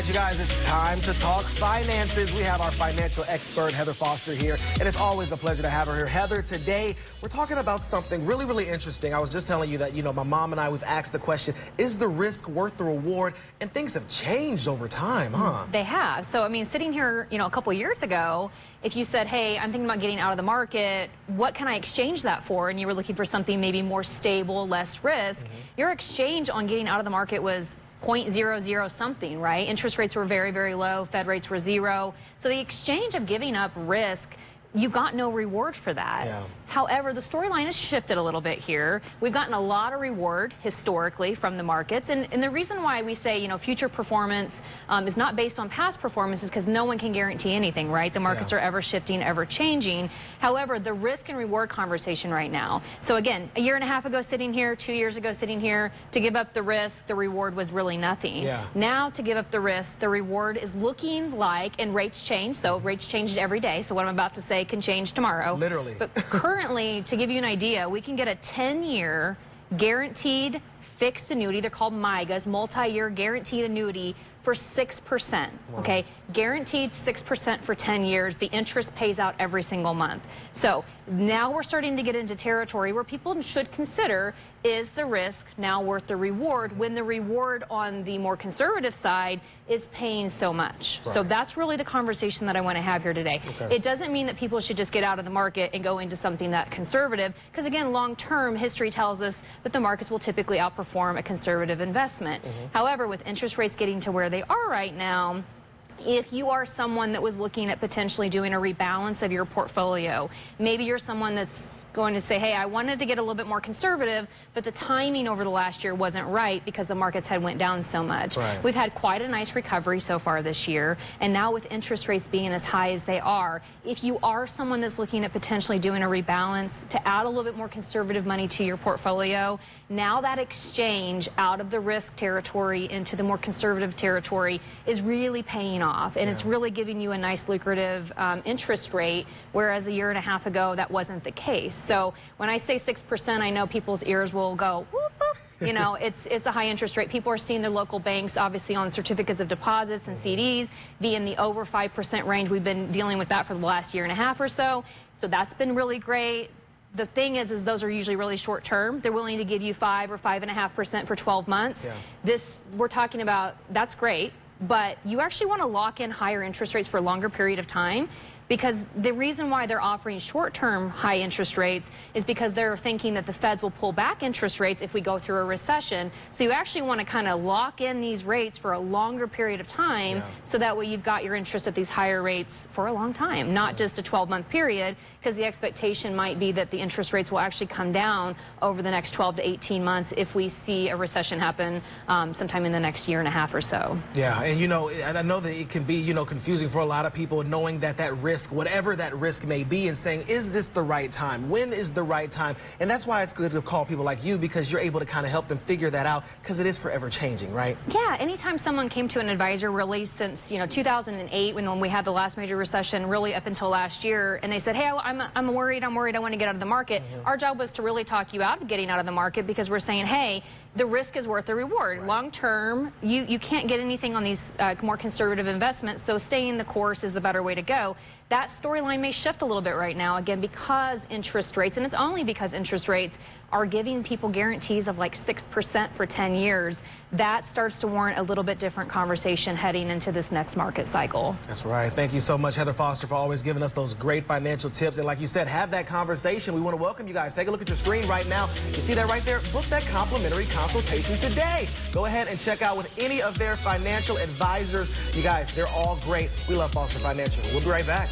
right, you guys, it's time to talk finances. We have our financial expert, Heather Foster, here, and it's always a pleasure to have her here. Heather, today we're talking about something really, really interesting. I was just telling you that, my mom and I, we've asked the question, is the risk worth the reward? And things have changed over time, huh? They have. So, I mean, sitting here, a couple years ago, if you said, hey, I'm thinking about getting out of the market, what can I exchange that for? And you were looking for something maybe more stable, less risk, your exchange on getting out of the market was 0.00 something, right? Interest rates were very, very low. Fed rates were 0. So the exchange of giving up risk, you got no reward for that. Yeah. However, the storyline has shifted a little bit here. We've gotten a lot of reward historically from the markets. And the reason why we say, future performance is not based on past performance is because no one can guarantee anything, right? The markets are ever shifting, ever changing. However, the risk and reward conversation right now. So again, a year and a half ago sitting here, 2 years ago sitting here, to give up the risk, the reward was really nothing. Yeah. Now to give up the risk, the reward is looking like, and rates change, so rates change every day. So what I'm about to say can change tomorrow. Literally. But currently, to give you an idea, we can get a 10-year guaranteed fixed annuity. They're called MYGAs, multi-year guaranteed annuity, for 6%. Wow. Okay, guaranteed 6% for 10 years. The interest pays out every single month. So now we're starting to get into territory where people should consider, is the risk now worth the reward, when the reward on the more conservative side is paying so much? Right. So that's really the conversation that I want to have here today. Okay. It doesn't mean that people should just get out of the market and go into something that conservative, because again, long term history tells us that the markets will typically outperform a conservative investment. However, with interest rates getting to where they are right now, if you are someone that was looking at potentially doing a rebalance of your portfolio, maybe you're someone that's going to say, hey, I wanted to get a little bit more conservative, but the timing over the last year wasn't right because the markets had went down so much. Right. We've had quite a nice recovery so far this year, and now with interest rates being as high as they are, if you are someone that's looking at potentially doing a rebalance to add a little bit more conservative money to your portfolio, now that exchange out of the risk territory into the more conservative territory is really paying off, and it's really giving you a nice lucrative interest rate, whereas a year and a half ago that wasn't the case. So when I say 6%, I know people's ears will go, whoop, whoop. It's a high interest rate. People are seeing their local banks, obviously, on certificates of deposits and CDs, be in the over 5% range. We've been dealing with that for the last year and a half or so. So that's been really great. The thing is those are usually really short term. They're willing to give you 5 or 5.5% for 12 months. Yeah. This, we're talking about, that's great, but you actually want to lock in higher interest rates for a longer period of time, because the reason why they're offering short-term high interest rates is because they're thinking that the feds will pull back interest rates if we go through a recession. So you actually want to kind of lock in these rates for a longer period of time, so that way you've got your interest at these higher rates for a long time, not just a 12-month period, because the expectation might be that the interest rates will actually come down over the next 12 to 18 months if we see a recession happen sometime in the next year and a half or so. Yeah, and and I know that it can be, confusing for a lot of people, knowing that risk, whatever that risk may be, and saying, is this the right time? When is the right time? And that's why it's good to call people like you, because you're able to kind of help them figure that out, because it is forever changing, right? Yeah, anytime someone came to an advisor, really since 2008, when we had the last major recession, really up until last year, and they said, hey, I'm worried, I want to get out of the market. Our job was to really talk you out of getting out of the market, because we're saying, hey, the risk is worth the reward. Right. Long term, you can't get anything on these more conservative investments, so staying the course is the better way to go. That storyline may shift a little bit right now, again, because interest rates, and it's only because interest rates are giving people guarantees of like 6% for 10 years. That starts to warrant a little bit different conversation heading into this next market cycle. That's right. Thank you so much, Heather Foster, for always giving us those great financial tips. And like you said, have that conversation. We want to welcome you guys. Take a look at your screen right now. You see that right there? Book that complimentary consultation today. Go ahead and check out with any of their financial advisors. You guys, they're all great. We love Foster Financial. We'll be right back.